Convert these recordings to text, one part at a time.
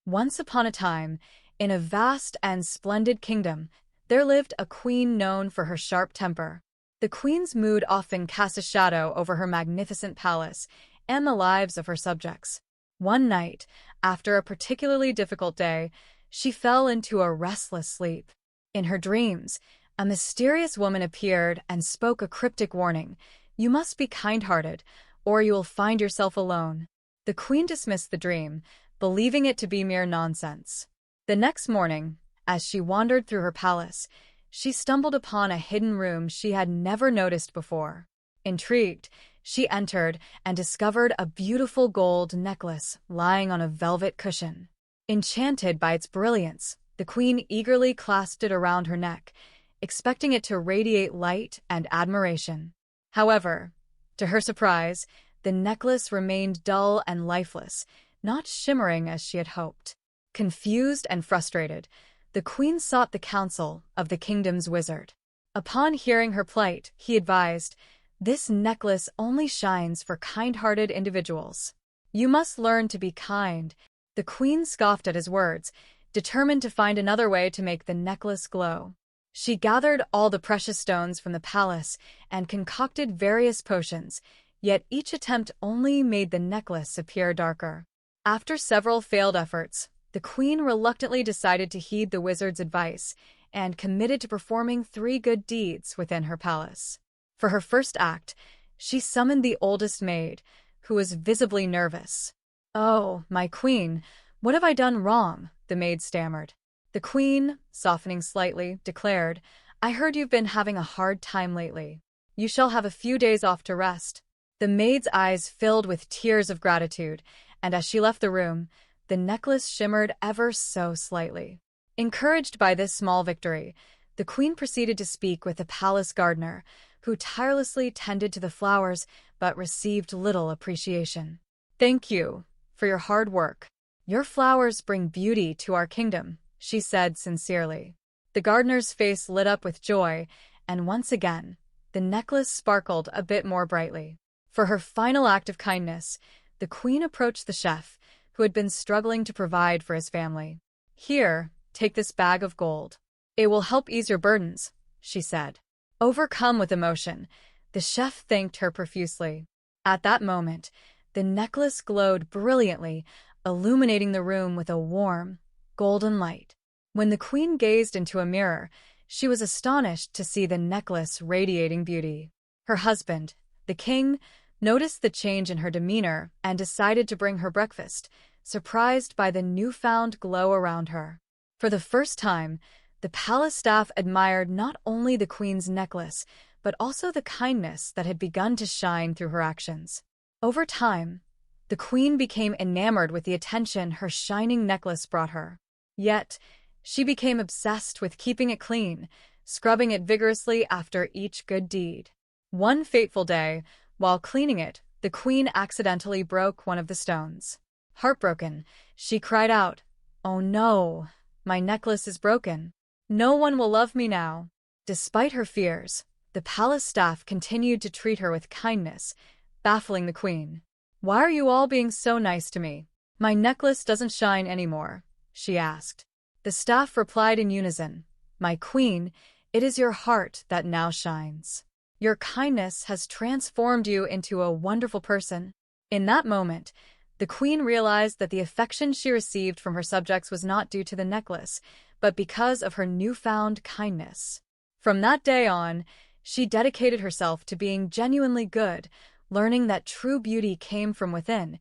Once upon a time, in a vast and splendid kingdom, there lived a queen known for her sharp temper. The queen's mood often cast a shadow over her magnificent palace and the lives of her subjects. One night, after a particularly difficult day, she fell into a restless sleep. In her dreams, a mysterious woman appeared and spoke a cryptic warning: "You must be kind-hearted, or you will find yourself alone." The queen dismissed the dream, believing it to be mere nonsense. The next morning, as she wandered through her palace, she stumbled upon a hidden room she had never noticed before. Intrigued, she entered and discovered a beautiful gold necklace lying on a velvet cushion. Enchanted by its brilliance, the queen eagerly clasped it around her neck, expecting it to radiate light and admiration. However, to her surprise, the necklace remained dull and lifeless, not shimmering as she had hoped. Confused and frustrated, the queen sought the counsel of the kingdom's wizard. Upon hearing her plight, he advised, "This necklace only shines for kind-hearted individuals. You must learn to be kind." The queen scoffed at his words, determined to find another way to make the necklace glow. She gathered all the precious stones from the palace and concocted various potions, yet each attempt only made the necklace appear darker. After several failed efforts, the queen reluctantly decided to heed the wizard's advice and committed to performing 3 good deeds within her palace. For her first act, she summoned the oldest maid, who was visibly nervous. "Oh, my queen, what have I done wrong?" the maid stammered. The queen, softening slightly, declared, "I heard you've been having a hard time lately. You shall have a few days off to rest." The maid's eyes filled with tears of gratitude, and as she left the room, the necklace shimmered ever so slightly. Encouraged by this small victory, the queen proceeded to speak with the palace gardener, who tirelessly tended to the flowers but received little appreciation. "Thank you for your hard work. Your flowers bring beauty to our kingdom," she said sincerely. The gardener's face lit up with joy, and once again, the necklace sparkled a bit more brightly. For her final act of kindness, the queen approached the chef, who had been struggling to provide for his family. "Here, take this bag of gold. It will help ease your burdens," she said. Overcome with emotion, the chef thanked her profusely. At that moment, the necklace glowed brilliantly, illuminating the room with a warm, golden light. When the queen gazed into a mirror, she was astonished to see the necklace radiating beauty. Her husband, the king, noticed the change in her demeanor and decided to bring her breakfast, surprised by the newfound glow around her. For the first time, the palace staff admired not only the queen's necklace, but also the kindness that had begun to shine through her actions. Over time, the queen became enamored with the attention her shining necklace brought her. Yet, she became obsessed with keeping it clean, scrubbing it vigorously after each good deed. One fateful day, while cleaning it, the queen accidentally broke one of the stones. Heartbroken, she cried out, "Oh no, my necklace is broken. No one will love me now." Despite her fears, the palace staff continued to treat her with kindness, baffling the queen. "Why are you all being so nice to me? My necklace doesn't shine anymore," she asked. The staff replied in unison, "My queen, it is your heart that now shines. Your kindness has transformed you into a wonderful person." In that moment, the queen realized that the affection she received from her subjects was not due to the necklace, but because of her newfound kindness. From that day on, she dedicated herself to being genuinely good, learning that true beauty came from within,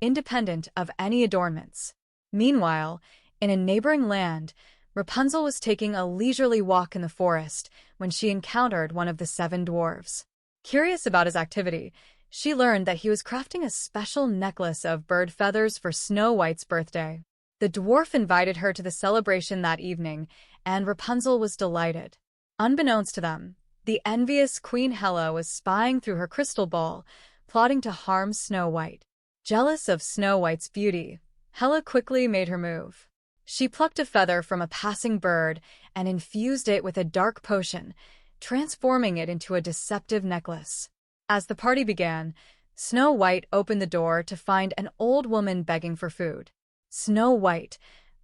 independent of any adornments. Meanwhile, in a neighboring land, Rapunzel was taking a leisurely walk in the forest when she encountered one of the 7 dwarves. Curious about his activity, she learned that he was crafting a special necklace of bird feathers for Snow White's birthday. The dwarf invited her to the celebration that evening, and Rapunzel was delighted. Unbeknownst to them, the envious Queen Hela was spying through her crystal ball, plotting to harm Snow White. Jealous of Snow White's beauty, Hela quickly made her move. She plucked a feather from a passing bird and infused it with a dark potion, transforming it into a deceptive necklace. As the party began, Snow White opened the door to find an old woman begging for food. Snow White,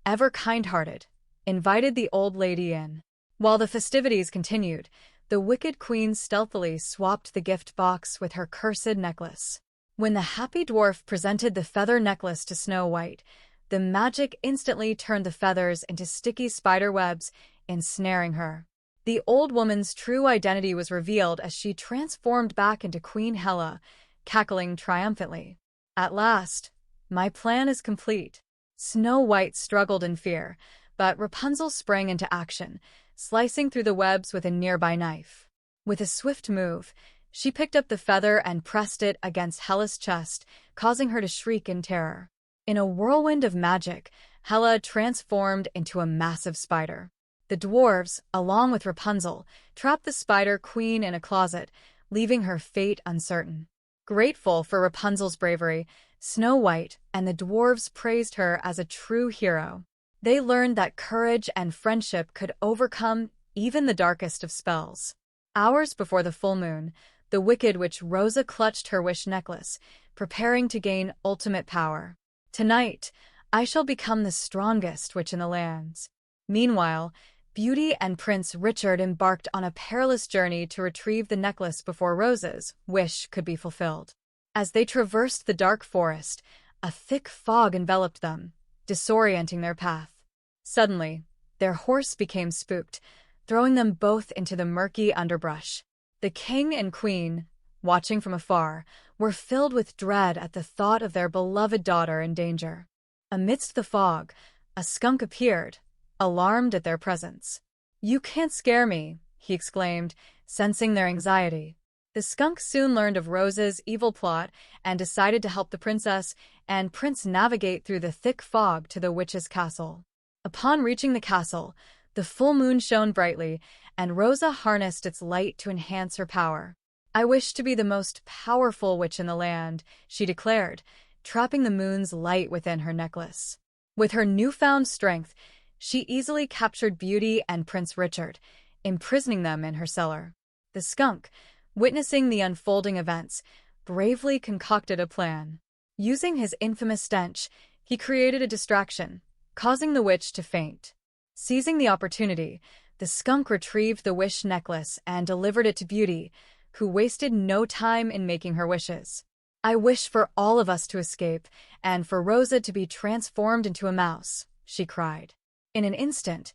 ever kind-hearted, invited the old lady in. While the festivities continued, the wicked queen stealthily swapped the gift box with her cursed necklace. When the happy dwarf presented the feather necklace to Snow White, the magic instantly turned the feathers into sticky spider webs, ensnaring her. The old woman's true identity was revealed as she transformed back into Queen Hela, cackling triumphantly. At last, my plan is complete. Snow White struggled in fear, but Rapunzel sprang into action, slicing through the webs with a nearby knife. With a swift move, she picked up the feather and pressed it against Hela's chest, causing her to shriek in terror. In a whirlwind of magic, Hela transformed into a massive spider. The dwarves, along with Rapunzel, trapped the Spider Queen in a closet, leaving her fate uncertain. Grateful for Rapunzel's bravery, Snow White and the dwarves praised her as a true hero. They learned that courage and friendship could overcome even the darkest of spells. Hours before the full moon, the wicked witch Rosa clutched her wish necklace, preparing to gain ultimate power. Tonight, I shall become the strongest witch in the lands. Meanwhile, Beauty and Prince Richard embarked on a perilous journey to retrieve the necklace before Rosa's wish could be fulfilled. As they traversed the dark forest, a thick fog enveloped them, disorienting their path. Suddenly, their horse became spooked, throwing them both into the murky underbrush. The king and queen, watching from afar, were filled with dread at the thought of their beloved daughter in danger. Amidst the fog, a skunk appeared, alarmed at their presence. "You can't scare me," he exclaimed, sensing their anxiety. The skunk soon learned of Rosa's evil plot and decided to help the princess and prince navigate through the thick fog to the witch's castle. Upon reaching the castle, the full moon shone brightly, and Rosa harnessed its light to enhance her power. "I wish to be the most powerful witch in the land," she declared, trapping the moon's light within her necklace. With her newfound strength, she easily captured Beauty and Prince Richard, imprisoning them in her cellar. The skunk, witnessing the unfolding events, bravely concocted a plan. Using his infamous stench, he created a distraction, causing the witch to faint. Seizing the opportunity, the skunk retrieved the wish necklace and delivered it to Beauty, who wasted no time in making her wishes. "I wish for all of us to escape, and for Rosa to be transformed into a mouse," she cried. In an instant,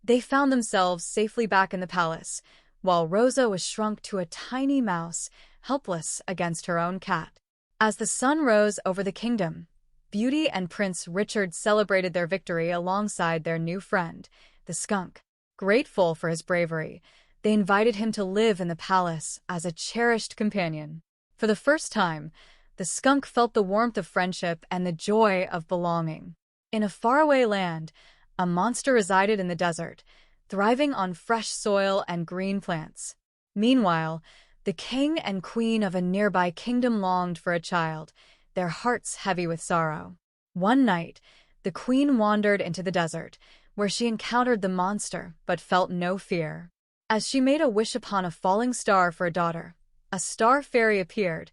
they found themselves safely back in the palace, while Rosa was shrunk to a tiny mouse, helpless against her own cat. As the sun rose over the kingdom, Beauty and Prince Richard celebrated their victory alongside their new friend, the skunk. Grateful for his bravery, they invited him to live in the palace as a cherished companion. For the first time, the skunk felt the warmth of friendship and the joy of belonging. In a faraway land, a monster resided in the desert, thriving on fresh soil and green plants. Meanwhile, the king and queen of a nearby kingdom longed for a child, their hearts heavy with sorrow. One night, the queen wandered into the desert, where she encountered the monster but felt no fear. As she made a wish upon a falling star for a daughter, a star fairy appeared,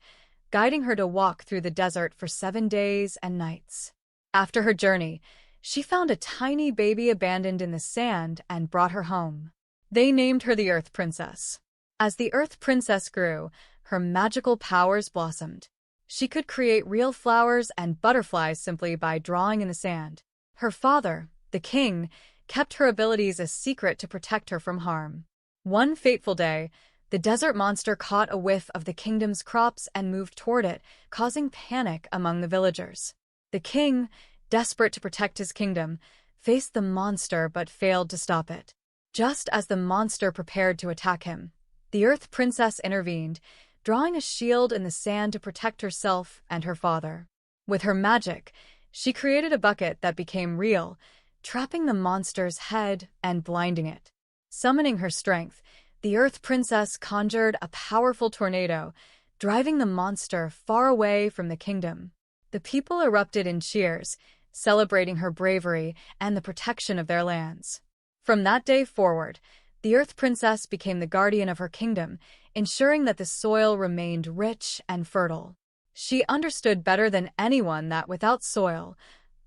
guiding her to walk through the desert for 7 days and nights. After her journey, she found a tiny baby abandoned in the sand and brought her home. They named her the Earth Princess. As the Earth Princess grew, her magical powers blossomed. She could create real flowers and butterflies simply by drawing in the sand. Her father, the king, kept her abilities a secret to protect her from harm. One fateful day, the desert monster caught a whiff of the kingdom's crops and moved toward it, causing panic among the villagers. The king, desperate to protect his kingdom, faced the monster but failed to stop it. Just as the monster prepared to attack him, the Earth Princess intervened, drawing a shield in the sand to protect herself and her father. With her magic, she created a bucket that became real, trapping the monster's head and blinding it. Summoning her strength, the Earth Princess conjured a powerful tornado, driving the monster far away from the kingdom. The people erupted in cheers, celebrating her bravery and the protection of their lands. From that day forward, the Earth Princess became the guardian of her kingdom, ensuring that the soil remained rich and fertile. She understood better than anyone that without soil,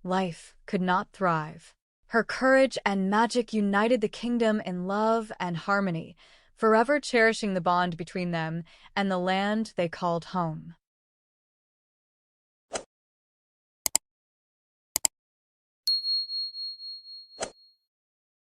life could not thrive. Her courage and magic united the kingdom in love and harmony, forever cherishing the bond between them and the land they called home.